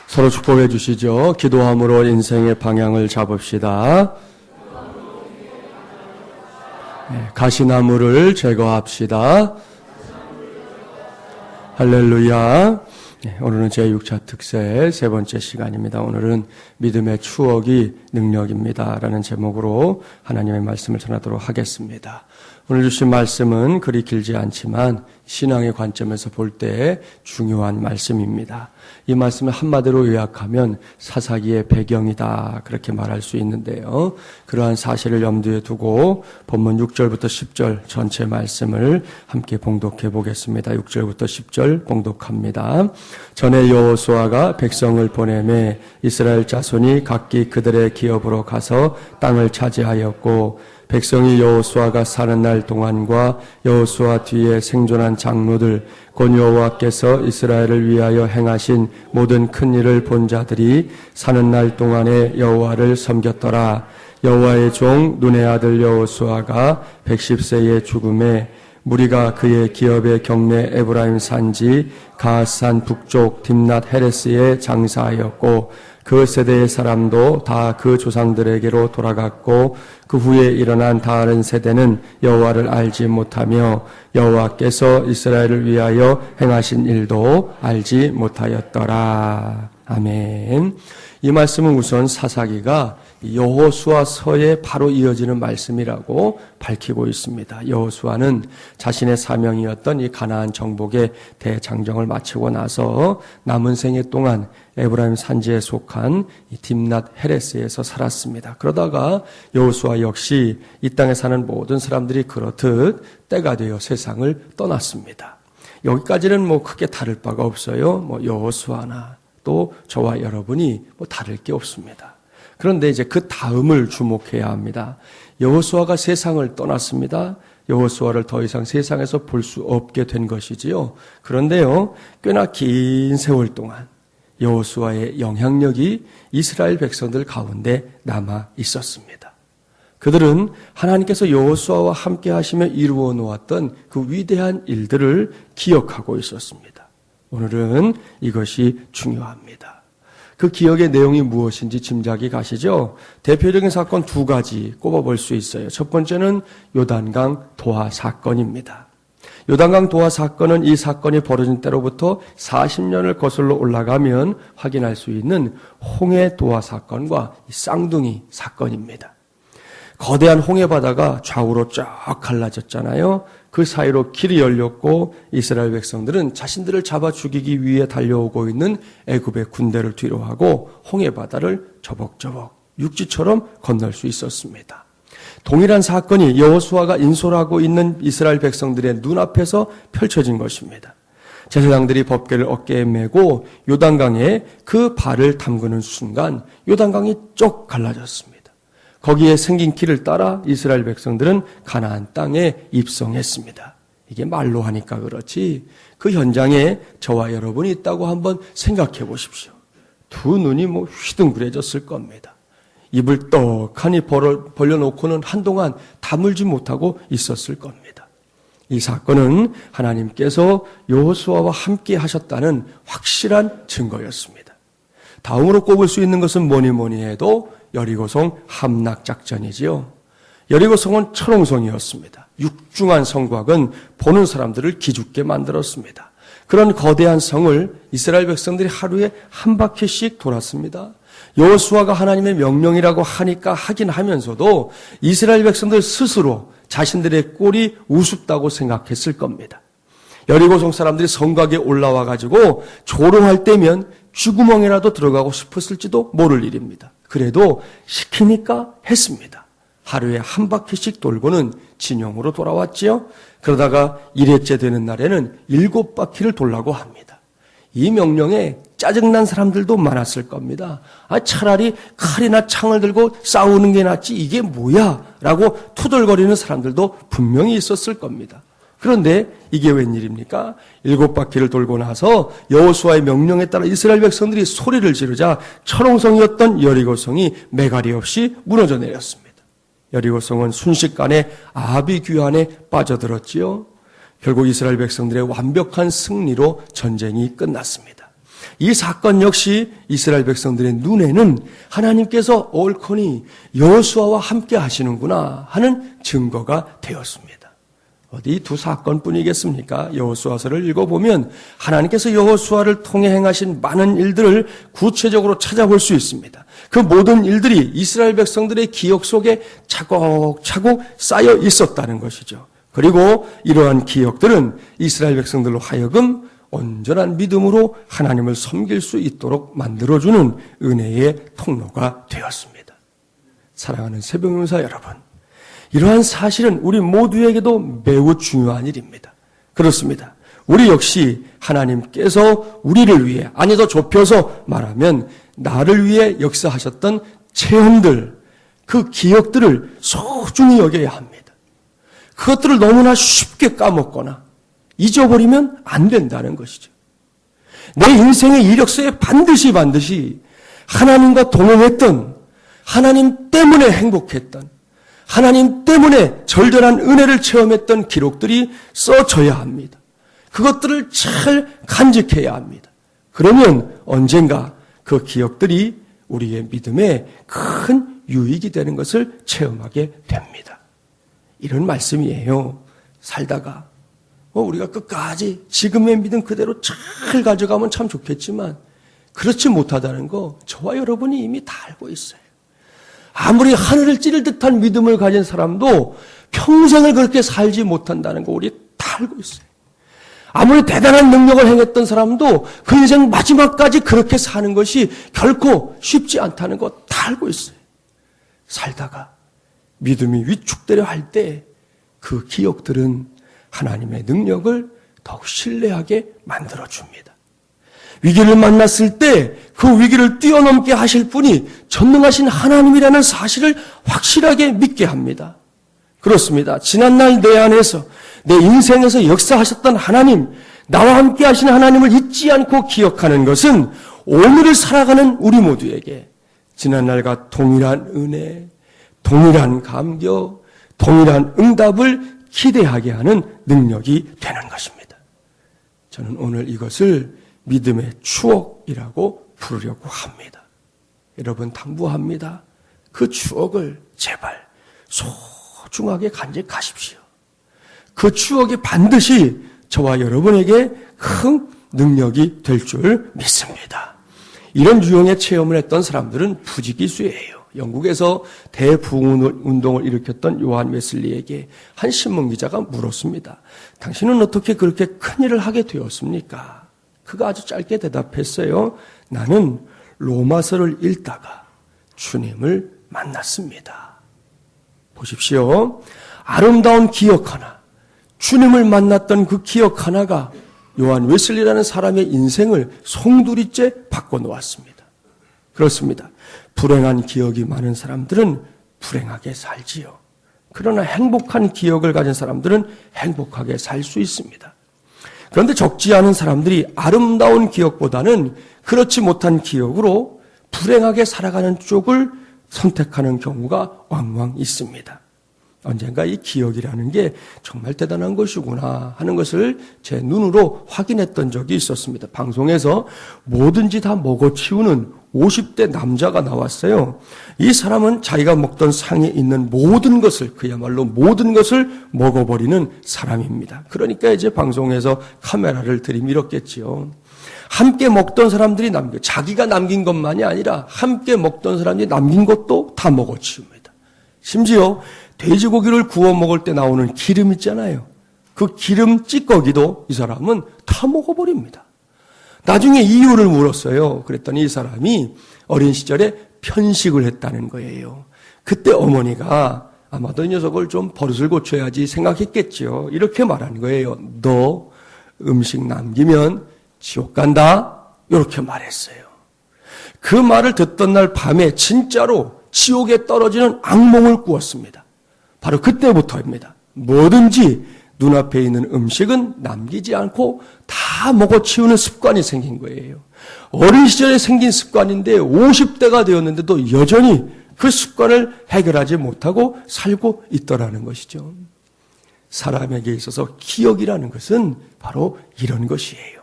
서로 축복해 주시죠. 기도함으로 인생의 방향을 잡읍시다. 가시나무를 제거합시다. 할렐루야. 오늘은 제6차 특세 세 번째 시간입니다. 오늘은 믿음의 추억이 능력입니다 라는 제목으로 하나님의 말씀을 전하도록 하겠습니다. 오늘 주신 말씀은 그리 길지 않지만 신앙의 관점에서 볼 때 중요한 말씀입니다. 이 말씀을 한마디로 요약하면 사사기의 배경이다 그렇게 말할 수 있는데요. 그러한 사실을 염두에 두고 본문 6절부터 10절 전체 말씀을 함께 봉독해 보겠습니다. 6절부터 10절 봉독합니다. 전에 여호수아가 백성을 보내매 이스라엘 자손이 각기 그들의 기업으로 가서 땅을 차지하였고 백성이 여호수아가 사는 날 동안과 여호수아 뒤에 생존한 장로들 곧 여호와께서 이스라엘을 위하여 행하신 모든 큰 일을 본 자들이 사는 날 동안에 여호와를 섬겼더라. 여호와의 종 눈의 아들 여호수아가 110세의 죽음에 무리가 그의 기업의 경내 에브라임 산지 가앗산 북쪽 딥낫 헤레스에 장사하였고 그 세대의 사람도 다 그 조상들에게로 돌아갔고 그 후에 일어난 다른 세대는 여호와를 알지 못하며 여호와께서 이스라엘을 위하여 행하신 일도 알지 못하였더라. 아멘. 이 말씀은 우선 사사기가 여호수아서에 바로 이어지는 말씀이라고 밝히고 있습니다. 여호수아는 자신의 사명이었던 이 가나안 정복의 대장정을 마치고 나서 남은 생애 동안 에브라임 산지에 속한 이 딥낫 헤레스에서 살았습니다. 그러다가 여호수아 역시 이 땅에 사는 모든 사람들이 그렇듯 때가 되어 세상을 떠났습니다. 여기까지는 크게 다를 바가 없어요. 여호수아나 또 저와 여러분이 다를 게 없습니다. 그런데 이제 그 다음을 주목해야 합니다. 여호수아가 세상을 떠났습니다. 여호수아를 더 이상 세상에서 볼 수 없게 된 것이지요. 그런데요, 꽤나 긴 세월 동안 여호수아의 영향력이 이스라엘 백성들 가운데 남아 있었습니다. 그들은 하나님께서 여호수아와 함께 하시며 이루어 놓았던 그 위대한 일들을 기억하고 있었습니다. 오늘은 이것이 중요합니다. 그 기억의 내용이 무엇인지 짐작이 가시죠? 대표적인 사건 두 가지 꼽아볼 수 있어요. 첫 번째는 요단강 도하 사건입니다. 요단강 도하 사건은 이 사건이 벌어진 때로부터 40년을 거슬러 올라가면 확인할 수 있는 홍해 도하 사건과 쌍둥이 사건입니다. 거대한 홍해 바다가 좌우로 쫙 갈라졌잖아요. 그 사이로 길이 열렸고 이스라엘 백성들은 자신들을 잡아 죽이기 위해 달려오고 있는 애굽의 군대를 뒤로하고 홍해 바다를 저벅저벅 육지처럼 건널 수 있었습니다. 동일한 사건이 여호수아가 인솔하고 있는 이스라엘 백성들의 눈앞에서 펼쳐진 것입니다. 제사장들이 법궤를 어깨에 메고 요단강에 그 발을 담그는 순간 요단강이 쪽 갈라졌습니다. 거기에 생긴 길을 따라 이스라엘 백성들은 가나안 땅에 입성했습니다. 이게 말로 하니까 그렇지 그 현장에 저와 여러분이 있다고 한번 생각해 보십시오. 두 눈이 휘둥그레졌을 겁니다. 입을 떡하니 벌려놓고는 한동안 다물지 못하고 있었을 겁니다. 이 사건은 하나님께서 여호수아와 함께 하셨다는 확실한 증거였습니다. 다음으로 꼽을 수 있는 것은 뭐니 해도 여리고성 함락작전이지요. 여리고성은 철옹성이었습니다. 육중한 성곽은 보는 사람들을 기죽게 만들었습니다. 그런 거대한 성을 이스라엘 백성들이 하루에 한 바퀴씩 돌았습니다. 여호수아가 하나님의 명령이라고 하니까 하긴 하면서도 이스라엘 백성들 스스로 자신들의 꼴이 우습다고 생각했을 겁니다. 여리고성 사람들이 성곽에 올라와 가지고 조롱할 때면 쥐구멍이라도 들어가고 싶었을지도 모를 일입니다. 그래도 시키니까 했습니다. 하루에 한 바퀴씩 돌고는 진영으로 돌아왔지요. 그러다가 1회째 되는 날에는 7바퀴를 돌라고 합니다. 이 명령에 짜증난 사람들도 많았을 겁니다. 차라리 칼이나 창을 들고 싸우는 게 낫지 이게 뭐야? 라고 투덜거리는 사람들도 분명히 있었을 겁니다. 그런데 이게 웬일입니까? 7바퀴를 돌고 나서 여호수아의 명령에 따라 이스라엘 백성들이 소리를 지르자 철옹성이었던 여리고성이 매가리 없이 무너져 내렸습니다. 여리고성은 순식간에 아비규환에 빠져들었지요. 결국 이스라엘 백성들의 완벽한 승리로 전쟁이 끝났습니다. 이 사건 역시 이스라엘 백성들의 눈에는 하나님께서 옳거니 여호수아와 함께 하시는구나 하는 증거가 되었습니다. 어디 두 사건뿐이겠습니까? 여호수아서를 읽어보면 하나님께서 여호수아를 통해 행하신 많은 일들을 구체적으로 찾아볼 수 있습니다. 그 모든 일들이 이스라엘 백성들의 기억 속에 차곡차곡 쌓여 있었다는 것이죠. 그리고 이러한 기억들은 이스라엘 백성들로 하여금 온전한 믿음으로 하나님을 섬길 수 있도록 만들어주는 은혜의 통로가 되었습니다. 사랑하는 새벽용사 여러분, 이러한 사실은 우리 모두에게도 매우 중요한 일입니다. 그렇습니다. 우리 역시 하나님께서 우리를 위해, 아니 더 좁혀서 말하면 나를 위해 역사하셨던 체험들, 그 기억들을 소중히 여겨야 합니다. 그것들을 너무나 쉽게 까먹거나 잊어버리면 안 된다는 것이죠. 내 인생의 이력서에 반드시 하나님과 동행했던, 하나님 때문에 행복했던, 하나님 때문에 절절한 은혜를 체험했던 기록들이 써져야 합니다. 그것들을 잘 간직해야 합니다. 그러면 언젠가 그 기억들이 우리의 믿음에 큰 유익이 되는 것을 체험하게 됩니다. 이런 말씀이에요. 살다가 우리가 끝까지 지금의 믿음 그대로 잘 가져가면 참 좋겠지만 그렇지 못하다는 거 저와 여러분이 이미 다 알고 있어요. 아무리 하늘을 찌를 듯한 믿음을 가진 사람도 평생을 그렇게 살지 못한다는 거 우리 다 알고 있어요. 아무리 대단한 능력을 행했던 사람도 그 인생 마지막까지 그렇게 사는 것이 결코 쉽지 않다는 거 다 알고 있어요. 살다가 믿음이 위축되려 할 때 그 기억들은 하나님의 능력을 더욱 신뢰하게 만들어줍니다. 위기를 만났을 때 그 위기를 뛰어넘게 하실 분이 전능하신 하나님이라는 사실을 확실하게 믿게 합니다. 그렇습니다. 지난날 내 안에서, 내 인생에서 역사하셨던 하나님, 나와 함께 하신 하나님을 잊지 않고 기억하는 것은 오늘을 살아가는 우리 모두에게 지난날과 동일한 은혜, 동일한 감격, 동일한 응답을 기대하게 하는 능력이 되는 것입니다. 저는 오늘 이것을 믿음의 추억이라고 부르려고 합니다. 여러분 당부합니다. 그 추억을 제발 소중하게 간직하십시오. 그 추억이 반드시 저와 여러분에게 큰 능력이 될 줄 믿습니다. 이런 유형의 체험을 했던 사람들은 부지기수예요. 영국에서 대부흥운동을 일으켰던 요한 웨슬리에게 한 신문기자가 물었습니다. 당신은 어떻게 그렇게 큰일을 하게 되었습니까? 그가 아주 짧게 대답했어요. 나는 로마서를 읽다가 주님을 만났습니다. 보십시오. 아름다운 기억 하나, 주님을 만났던 그 기억 하나가 요한 웨슬리라는 사람의 인생을 송두리째 바꿔놓았습니다. 그렇습니다. 불행한 기억이 많은 사람들은 불행하게 살지요. 그러나 행복한 기억을 가진 사람들은 행복하게 살 수 있습니다. 그런데 적지 않은 사람들이 아름다운 기억보다는 그렇지 못한 기억으로 불행하게 살아가는 쪽을 선택하는 경우가 왕왕 있습니다. 언젠가 이 기억이라는 게 정말 대단한 것이구나 하는 것을 제 눈으로 확인했던 적이 있었습니다. 방송에서 뭐든지 다 먹어치우는 50대 남자가 나왔어요. 이 사람은 자기가 먹던 상에 있는 모든 것을, 그야말로 모든 것을 먹어버리는 사람입니다. 그러니까 이제 방송에서 카메라를 들이밀었겠지요. 함께 먹던 사람들이 자기가 남긴 것만이 아니라 함께 먹던 사람들이 남긴 것도 다 먹어치웁니다. 심지어 돼지고기를 구워 먹을 때 나오는 기름 있잖아요. 그 기름 찌꺼기도 이 사람은 다 먹어버립니다. 나중에 이유를 물었어요. 그랬더니 이 사람이 어린 시절에 편식을 했다는 거예요. 그때 어머니가 아마도 이 녀석을 좀 버릇을 고쳐야지 생각했겠죠. 이렇게 말한 거예요. 너 음식 남기면 지옥 간다. 이렇게 말했어요. 그 말을 듣던 날 밤에 진짜로 지옥에 떨어지는 악몽을 꾸었습니다. 바로 그때부터입니다. 뭐든지 눈앞에 있는 음식은 남기지 않고 다 먹어치우는 습관이 생긴 거예요. 어린 시절에 생긴 습관인데 50대가 되었는데도 여전히 그 습관을 해결하지 못하고 살고 있더라는 것이죠. 사람에게 있어서 기억이라는 것은 바로 이런 것이에요.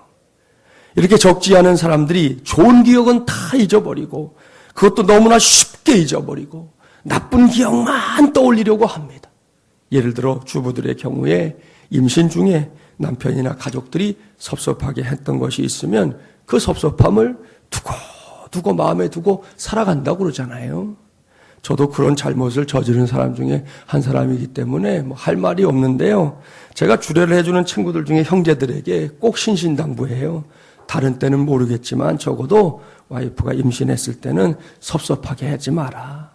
이렇게 적지 않은 사람들이 좋은 기억은 다 잊어버리고 그것도 너무나 쉽게 잊어버리고 나쁜 기억만 떠올리려고 합니다. 예를 들어 주부들의 경우에 임신 중에 남편이나 가족들이 섭섭하게 했던 것이 있으면 그 섭섭함을 두고 마음에 두고 살아간다고 그러잖아요. 저도 그런 잘못을 저지른 사람 중에 한 사람이기 때문에 할 말이 없는데요. 제가 주례를 해주는 친구들 중에 형제들에게 꼭 신신당부해요. 다른 때는 모르겠지만 적어도 와이프가 임신했을 때는 섭섭하게 하지 마라.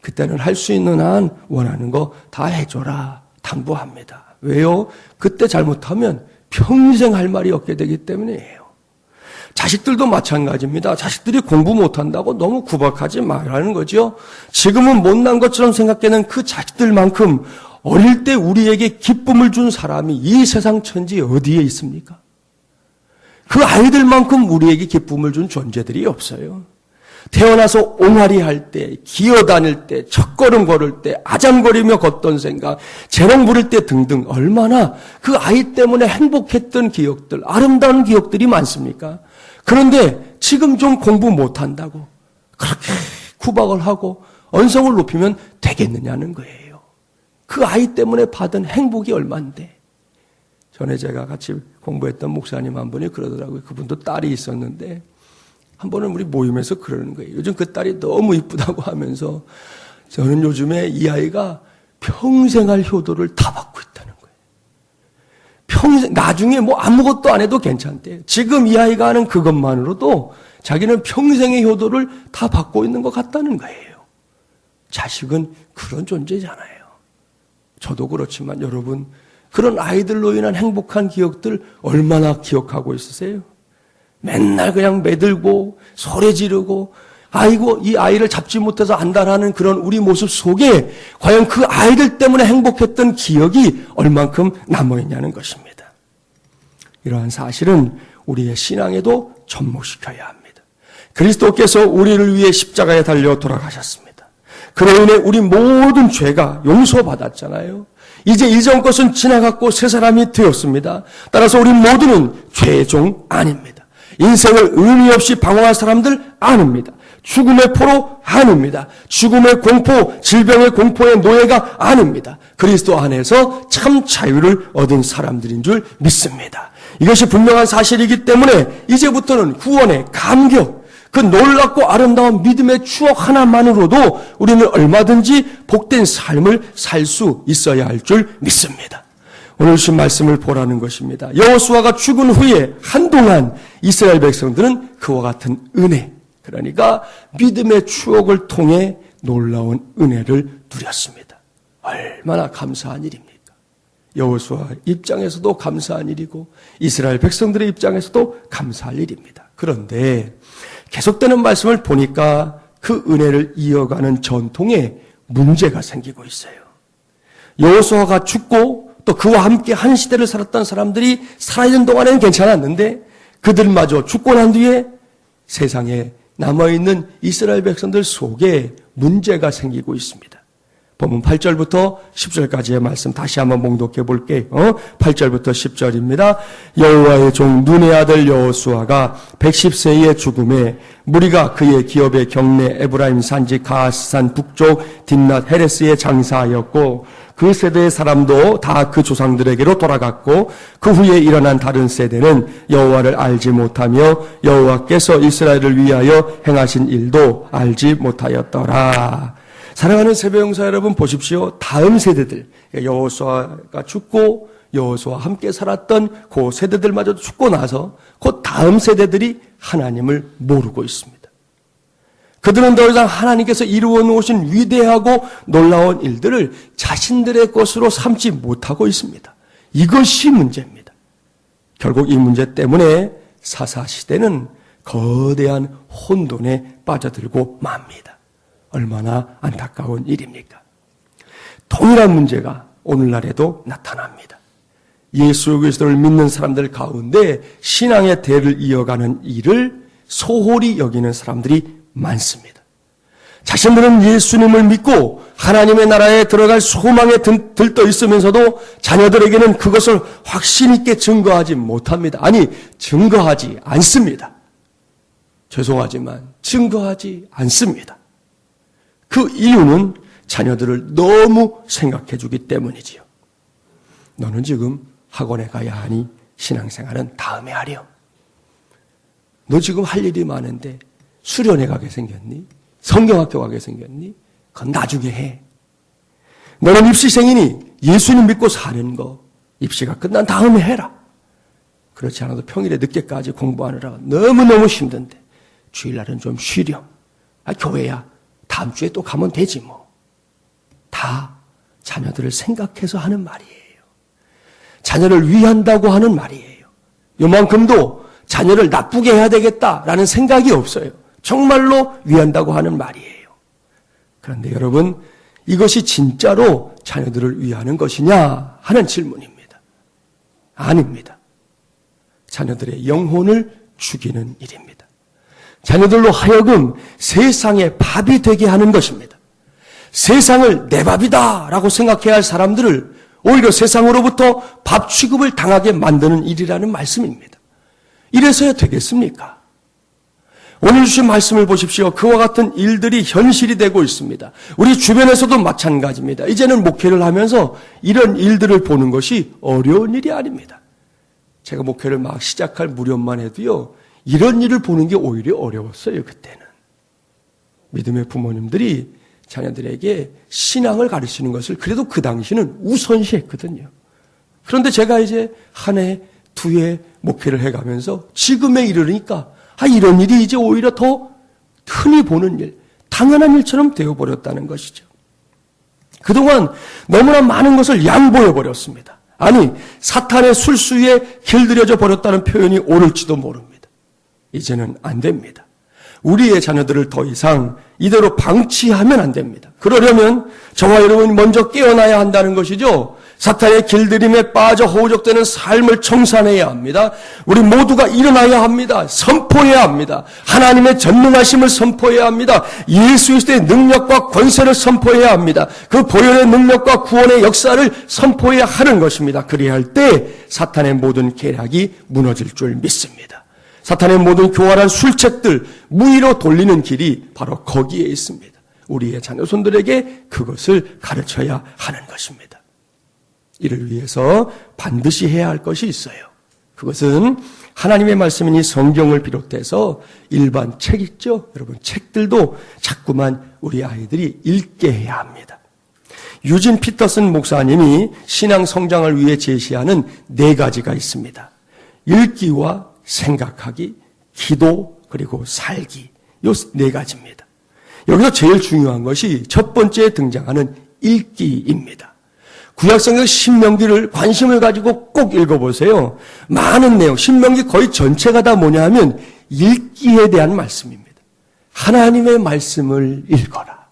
그때는 할 수 있는 한 원하는 거 다 해줘라. 당부합니다. 왜요? 그때 잘못하면 평생 할 말이 없게 되기 때문이에요. 자식들도 마찬가지입니다. 자식들이 공부 못한다고 너무 구박하지 말라는 거죠. 지금은 못난 것처럼 생각되는 그 자식들만큼 어릴 때 우리에게 기쁨을 준 사람이 이 세상 천지 어디에 있습니까? 그 아이들만큼 우리에게 기쁨을 준 존재들이 없어요. 태어나서 옹알이 할 때, 기어다닐 때, 첫걸음 걸을 때, 아장거리며 걷던 생각, 재롱 부릴 때 등등 얼마나 그 아이 때문에 행복했던 기억들, 아름다운 기억들이 많습니까? 그런데 지금 좀 공부 못한다고 그렇게 구박을 하고 언성을 높이면 되겠느냐는 거예요. 그 아이 때문에 받은 행복이 얼만데. 전에 제가 같이 공부했던 목사님 한 분이 그러더라고요. 그분도 딸이 있었는데 한 번은 우리 모임에서 그러는 거예요. 요즘 그 딸이 너무 이쁘다고 하면서 저는 요즘에 이 아이가 평생 할 효도를 다 받고 있다는 거예요. 평생, 나중에 아무것도 안 해도 괜찮대요. 지금 이 아이가 하는 그것만으로도 자기는 평생의 효도를 다 받고 있는 것 같다는 거예요. 자식은 그런 존재잖아요. 저도 그렇지만 여러분, 그런 아이들로 인한 행복한 기억들 얼마나 기억하고 있으세요? 맨날 그냥 매들고 소리 지르고 아이고 이 아이를 잡지 못해서 안달하는 그런 우리 모습 속에 과연 그 아이들 때문에 행복했던 기억이 얼만큼 남아있냐는 것입니다. 이러한 사실은 우리의 신앙에도 접목시켜야 합니다. 그리스도께서 우리를 위해 십자가에 달려 돌아가셨습니다. 그로 인해 우리 모든 죄가 용서받았잖아요. 이제 이전 것은 지나갔고 새 사람이 되었습니다. 따라서 우리 모두는 죄의 종 아닙니다. 인생을 의미 없이 방황할 사람들 아닙니다. 죽음의 포로 아닙니다. 죽음의 공포, 질병의 공포의 노예가 아닙니다. 그리스도 안에서 참 자유를 얻은 사람들인 줄 믿습니다. 이것이 분명한 사실이기 때문에 이제부터는 구원의 감격, 그 놀랍고 아름다운 믿음의 추억 하나만으로도 우리는 얼마든지 복된 삶을 살 수 있어야 할 줄 믿습니다. 오늘 주신 말씀을 보라는 것입니다. 여호수아가 죽은 후에 한동안 이스라엘 백성들은 그와 같은 은혜, 그러니까 믿음의 추억을 통해 놀라운 은혜를 누렸습니다. 얼마나 감사한 일입니까? 여호수아 입장에서도 감사한 일이고 이스라엘 백성들의 입장에서도 감사할 일입니다. 그런데 계속되는 말씀을 보니까 그 은혜를 이어가는 전통에 문제가 생기고 있어요. 여호수아가 죽고 또 그와 함께 한 시대를 살았던 사람들이 살아있는 동안에는 괜찮았는데 그들마저 죽고 난 뒤에 세상에 남아있는 이스라엘 백성들 속에 문제가 생기고 있습니다. 본문 8절부터 10절까지의 말씀 다시 한번 봉독해 볼게요. 8절부터 10절입니다. 여호와의 종 눈의 아들 여호수아가 110세의 죽음에 무리가 그의 기업의 경내 에브라임 산지 가스산 북쪽 딥낫 헤레스에 장사하였고 그 세대의 사람도 다 그 조상들에게로 돌아갔고 그 후에 일어난 다른 세대는 여호와를 알지 못하며 여호와께서 이스라엘을 위하여 행하신 일도 알지 못하였더라. 사랑하는 세배용사 여러분 보십시오. 다음 세대들, 여호수아가 죽고 여호수아와 함께 살았던 그 세대들마저도 죽고 나서 그 다음 세대들이 하나님을 모르고 있습니다. 그들은 더 이상 하나님께서 이루어 놓으신 위대하고 놀라운 일들을 자신들의 것으로 삼지 못하고 있습니다. 이것이 문제입니다. 결국 이 문제 때문에 사사시대는 거대한 혼돈에 빠져들고 맙니다. 얼마나 안타까운 일입니까? 동일한 문제가 오늘날에도 나타납니다. 예수 그리스도를 믿는 사람들 가운데 신앙의 대를 이어가는 일을 소홀히 여기는 사람들이 많습니다. 자신들은 예수님을 믿고 하나님의 나라에 들어갈 소망에 들떠 있으면서도 자녀들에게는 그것을 확신 있게 증거하지 못합니다. 아니, 증거하지 않습니다. 죄송하지만 증거하지 않습니다. 그 이유는 자녀들을 너무 생각해 주기 때문이지요. 너는 지금 학원에 가야 하니 신앙생활은 다음에 하렴. 너 지금 할 일이 많은데 수련회 가게 생겼니? 성경학교 가게 생겼니? 그건 나중에 해. 너는 입시생이니 예수님 믿고 사는 거 입시가 끝난 다음에 해라. 그렇지 않아도 평일에 늦게까지 공부하느라 너무너무 힘든데 주일날은 좀 쉬렴. 교회야 다음 주에 또 가면 되지 뭐. 다 자녀들을 생각해서 하는 말이에요. 자녀를 위한다고 하는 말이에요. 요만큼도 자녀를 나쁘게 해야 되겠다라는 생각이 없어요. 정말로 위한다고 하는 말이에요. 그런데 여러분, 이것이 진짜로 자녀들을 위하는 것이냐 하는 질문입니다. 아닙니다. 자녀들의 영혼을 죽이는 일입니다. 자녀들로 하여금 세상의 밥이 되게 하는 것입니다. 세상을 내 밥이다 라고 생각해야 할 사람들을 오히려 세상으로부터 밥 취급을 당하게 만드는 일이라는 말씀입니다. 이래서야 되겠습니까? 오늘 주신 말씀을 보십시오. 그와 같은 일들이 현실이 되고 있습니다. 우리 주변에서도 마찬가지입니다. 이제는 목회를 하면서 이런 일들을 보는 것이 어려운 일이 아닙니다. 제가 목회를 막 시작할 무렵만 해도요, 이런 일을 보는 게 오히려 어려웠어요, 그때는. 믿음의 부모님들이 자녀들에게 신앙을 가르치는 것을 그래도 그 당시는 우선시했거든요. 그런데 제가 이제 한 해, 두 해 목회를 해가면서 지금에 이르니까 이런 일이 이제 오히려 더 흔히 보는 일, 당연한 일처럼 되어버렸다는 것이죠. 그동안 너무나 많은 것을 양보해버렸습니다. 아니, 사탄의 술수에 길들여져 버렸다는 표현이 옳을지도 모릅니다. 이제는 안 됩니다. 우리의 자녀들을 더 이상 이대로 방치하면 안 됩니다. 그러려면 저와 여러분이 먼저 깨어나야 한다는 것이죠. 사탄의 길들임에 빠져 허우적대는 삶을 청산해야 합니다. 우리 모두가 일어나야 합니다. 선포해야 합니다. 하나님의 전능하심을 선포해야 합니다. 예수 그리스도의 능력과 권세를 선포해야 합니다. 그 보혈의 능력과 구원의 역사를 선포해야 하는 것입니다. 그래야 할 때 사탄의 모든 계략이 무너질 줄 믿습니다. 사탄의 모든 교활한 술책들 무의로 돌리는 길이 바로 거기에 있습니다. 우리의 자녀손들에게 그것을 가르쳐야 하는 것입니다. 이를 위해서 반드시 해야 할 것이 있어요. 그것은 하나님의 말씀이니 성경을 비롯해서 일반 책 있죠? 여러분, 책들도 자꾸만 우리 아이들이 읽게 해야 합니다. 유진 피터슨 목사님이 신앙 성장을 위해 제시하는 4가지가 있습니다. 읽기와 생각하기, 기도, 그리고 살기. 요 4가지입니다. 여기서 제일 중요한 것이 첫 번째에 등장하는 읽기입니다. 구약성경 신명기를 관심을 가지고 꼭 읽어보세요. 많은 내용, 신명기 거의 전체가 다 뭐냐 하면 읽기에 대한 말씀입니다. 하나님의 말씀을 읽어라.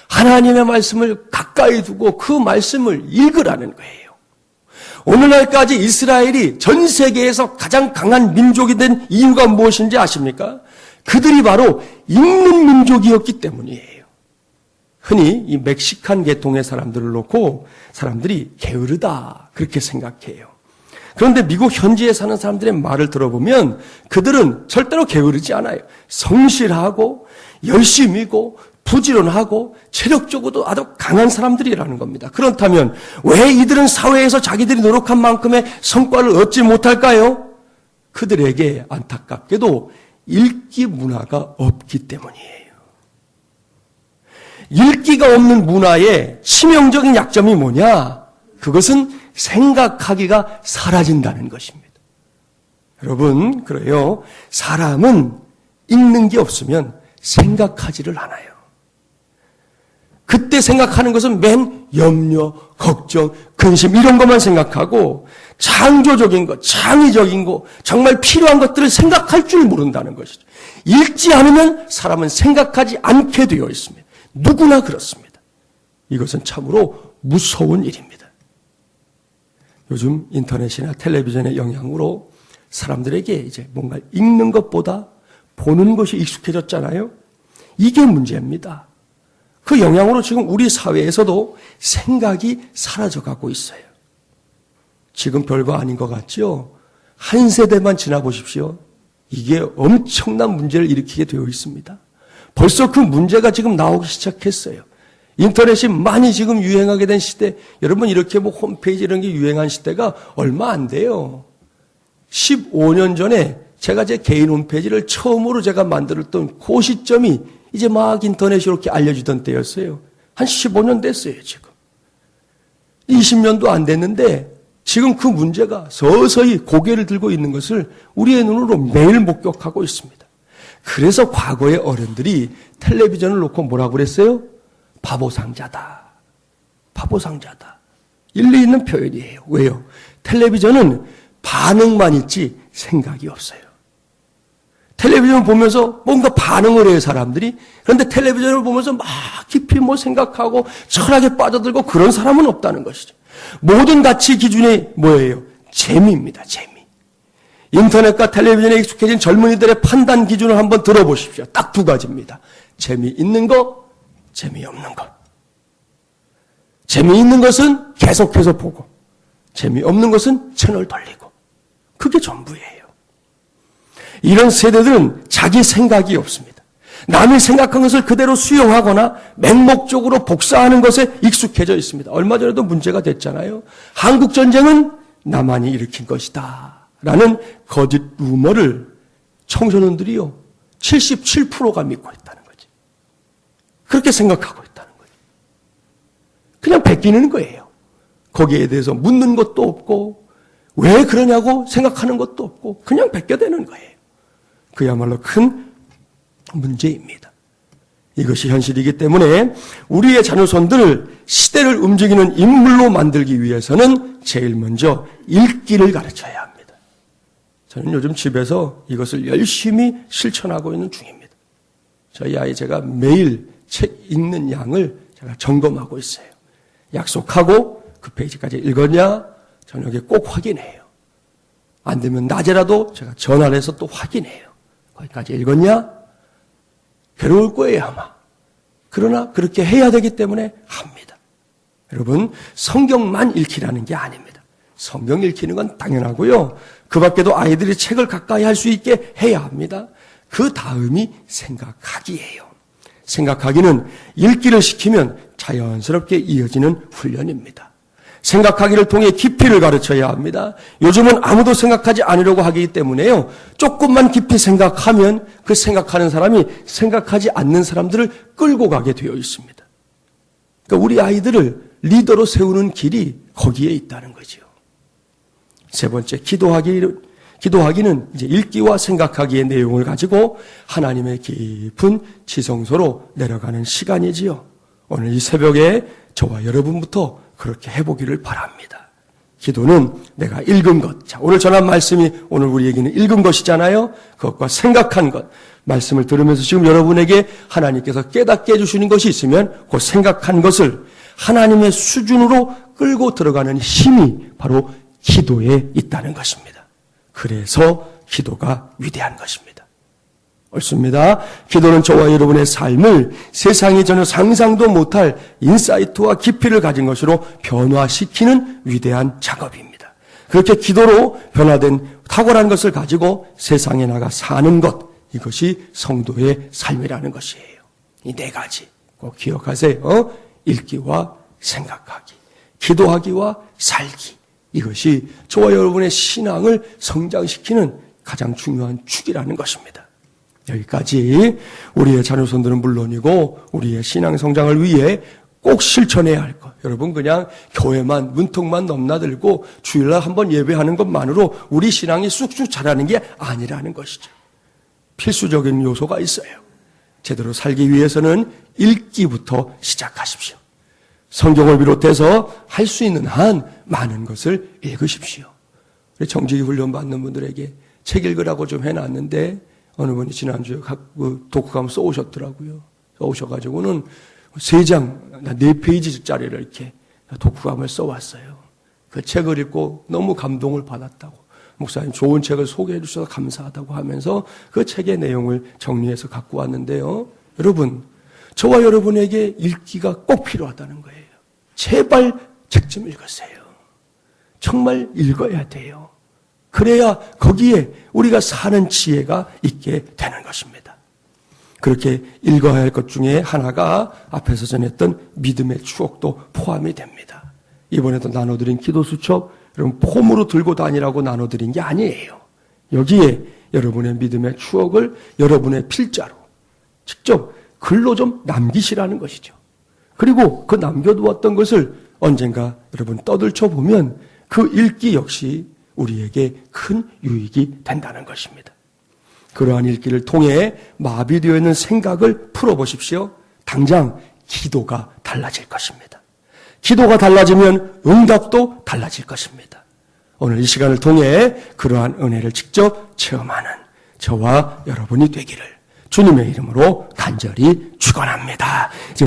하나님의 말씀을 가까이 두고 그 말씀을 읽으라는 거예요. 오늘날까지 이스라엘이 전 세계에서 가장 강한 민족이 된 이유가 무엇인지 아십니까? 그들이 바로 읽는 민족이었기 때문이에요. 흔히 이 멕시칸 계통의 사람들을 놓고 사람들이 게으르다 그렇게 생각해요. 그런데 미국 현지에 사는 사람들의 말을 들어보면 그들은 절대로 게으르지 않아요. 성실하고 열심히고 부지런하고 체력적으로도 아주 강한 사람들이라는 겁니다. 그렇다면 왜 이들은 사회에서 자기들이 노력한 만큼의 성과를 얻지 못할까요? 그들에게 안타깝게도 읽기 문화가 없기 때문이에요. 읽기가 없는 문화의 치명적인 약점이 뭐냐? 그것은 생각하기가 사라진다는 것입니다. 여러분, 그래요. 사람은 읽는 게 없으면 생각하지를 않아요. 그때 생각하는 것은 맨 염려, 걱정, 근심 이런 것만 생각하고 창조적인 것, 창의적인 것, 정말 필요한 것들을 생각할 줄 모른다는 것이죠. 읽지 않으면 사람은 생각하지 않게 되어 있습니다. 누구나 그렇습니다. 이것은 참으로 무서운 일입니다. 요즘 인터넷이나 텔레비전의 영향으로 사람들에게 이제 뭔가 읽는 것보다 보는 것이 익숙해졌잖아요. 이게 문제입니다. 그 영향으로 지금 우리 사회에서도 생각이 사라져가고 있어요. 지금 별거 아닌 것 같죠? 한 세대만 지나보십시오. 이게 엄청난 문제를 일으키게 되어 있습니다. 벌써 그 문제가 지금 나오기 시작했어요. 인터넷이 많이 지금 유행하게 된 시대, 여러분 이렇게 뭐 홈페이지 이런 게 유행한 시대가 얼마 안 돼요. 15년 전에 제가 제 개인 홈페이지를 처음으로 제가 만들었던 그 시점이 이제 막 인터넷이 이렇게 알려지던 때였어요. 한 15년 됐어요, 지금. 20년도 안 됐는데 지금 그 문제가 서서히 고개를 들고 있는 것을 우리의 눈으로 매일 목격하고 있습니다. 그래서 과거의 어른들이 텔레비전을 놓고 뭐라고 그랬어요? 바보상자다. 바보상자다. 일리 있는 표현이에요. 왜요? 텔레비전은 반응만 있지 생각이 없어요. 텔레비전을 보면서 뭔가 반응을 해요, 사람들이. 그런데 텔레비전을 보면서 막 깊이 뭐 생각하고 철학에 빠져들고 그런 사람은 없다는 것이죠. 모든 가치 기준이 뭐예요? 재미입니다, 재미. 인터넷과 텔레비전에 익숙해진 젊은이들의 판단 기준을 한번 들어보십시오. 딱 두 가지입니다. 재미있는 거, 재미없는 것. 재미있는 것은 계속해서 보고, 재미없는 것은 채널 돌리고. 그게 전부예요. 이런 세대들은 자기 생각이 없습니다. 남이 생각한 것을 그대로 수용하거나 맹목적으로 복사하는 것에 익숙해져 있습니다. 얼마 전에도 문제가 됐잖아요. 한국전쟁은 남한이 일으킨 것이다 라는 거짓 루머를 청소년들이요 77%가 믿고 있다는 거지. 그렇게 생각하고 있다는 거예요. 그냥 베끼는 거예요. 거기에 대해서 묻는 것도 없고 왜 그러냐고 생각하는 것도 없고 그냥 베껴대는 거예요. 그야말로 큰 문제입니다. 이것이 현실이기 때문에 우리의 자녀손들을 시대를 움직이는 인물로 만들기 위해서는 제일 먼저 읽기를 가르쳐야 합니다. 저는 요즘 집에서 이것을 열심히 실천하고 있는 중입니다. 저희 아이 제가 매일 책 읽는 양을 제가 점검하고 있어요. 약속하고 그 페이지까지 읽었냐? 저녁에 꼭 확인해요. 안 되면 낮에라도 제가 전화를 해서 또 확인해요. 거기까지 읽었냐? 괴로울 거예요, 아마. 그러나 그렇게 해야 되기 때문에 합니다. 여러분, 성경만 읽히라는 게 아닙니다. 성경 읽히는 건 당연하고요. 그 밖에도 아이들이 책을 가까이 할 수 있게 해야 합니다. 그 다음이 생각하기예요. 생각하기는 읽기를 시키면 자연스럽게 이어지는 훈련입니다. 생각하기를 통해 깊이를 가르쳐야 합니다. 요즘은 아무도 생각하지 않으려고 하기 때문에요. 조금만 깊이 생각하면 그 생각하는 사람이 생각하지 않는 사람들을 끌고 가게 되어 있습니다. 그러니까 우리 아이들을 리더로 세우는 길이 거기에 있다는 거죠. 세 번째, 기도하기는 이제 읽기와 생각하기의 내용을 가지고 하나님의 깊은 지성소로 내려가는 시간이지요. 오늘 이 새벽에 저와 여러분부터 그렇게 해보기를 바랍니다. 기도는 내가 읽은 것. 자, 오늘 전한 말씀이 오늘 우리에게는 읽은 것이잖아요. 그것과 생각한 것. 말씀을 들으면서 지금 여러분에게 하나님께서 깨닫게 해주시는 것이 있으면 그 생각한 것을 하나님의 수준으로 끌고 들어가는 힘이 바로 기도에 있다는 것입니다. 그래서 기도가 위대한 것입니다. 옳습니다. 기도는 저와 여러분의 삶을 세상이 전혀 상상도 못할 인사이트와 깊이를 가진 것으로 변화시키는 위대한 작업입니다. 그렇게 기도로 변화된 탁월한 것을 가지고 세상에 나가 사는 것, 이것이 성도의 삶이라는 것이에요. 이 네 가지 꼭 기억하세요. 읽기와 생각하기, 기도하기와 살기. 이것이 저와 여러분의 신앙을 성장시키는 가장 중요한 축이라는 것입니다. 여기까지 우리의 자녀손들은 물론이고 우리의 신앙 성장을 위해 꼭 실천해야 할 것. 여러분 그냥 교회만 문턱만 넘나들고 주일날 한번 예배하는 것만으로 우리 신앙이 쑥쑥 자라는 게 아니라는 것이죠. 필수적인 요소가 있어요. 제대로 살기 위해서는 읽기부터 시작하십시오. 성경을 비롯해서 할 수 있는 한 많은 것을 읽으십시오. 우리 정직이 훈련 받는 분들에게 책 읽으라고 좀 해놨는데 어느 분이 지난주에 독후감 써오셨더라고요. 써오셔가지고는 3장, 4페이지짜리를 이렇게 독후감을 써왔어요. 그 책을 읽고 너무 감동을 받았다고. 목사님 좋은 책을 소개해 주셔서 감사하다고 하면서 그 책의 내용을 정리해서 갖고 왔는데요. 여러분, 저와 여러분에게 읽기가 꼭 필요하다는 거예요. 제발 책 좀 읽으세요. 정말 읽어야 돼요. 그래야 거기에 우리가 사는 지혜가 있게 되는 것입니다. 그렇게 읽어야 할 것 중에 하나가 앞에서 전했던 믿음의 추억도 포함이 됩니다. 이번에도 나눠드린 기도수첩, 여러분 폼으로 들고 다니라고 나눠드린 게 아니에요. 여기에 여러분의 믿음의 추억을 여러분의 필자로 직접 글로 좀 남기시라는 것이죠. 그리고 그 남겨두었던 것을 언젠가 여러분 떠들쳐 보면 그 읽기 역시 우리에게 큰 유익이 된다는 것입니다. 그러한 읽기를 통해 마비되어 있는 생각을 풀어보십시오. 당장 기도가 달라질 것입니다. 기도가 달라지면 응답도 달라질 것입니다. 오늘 이 시간을 통해 그러한 은혜를 직접 체험하는 저와 여러분이 되기를 주님의 이름으로 간절히 축원합니다.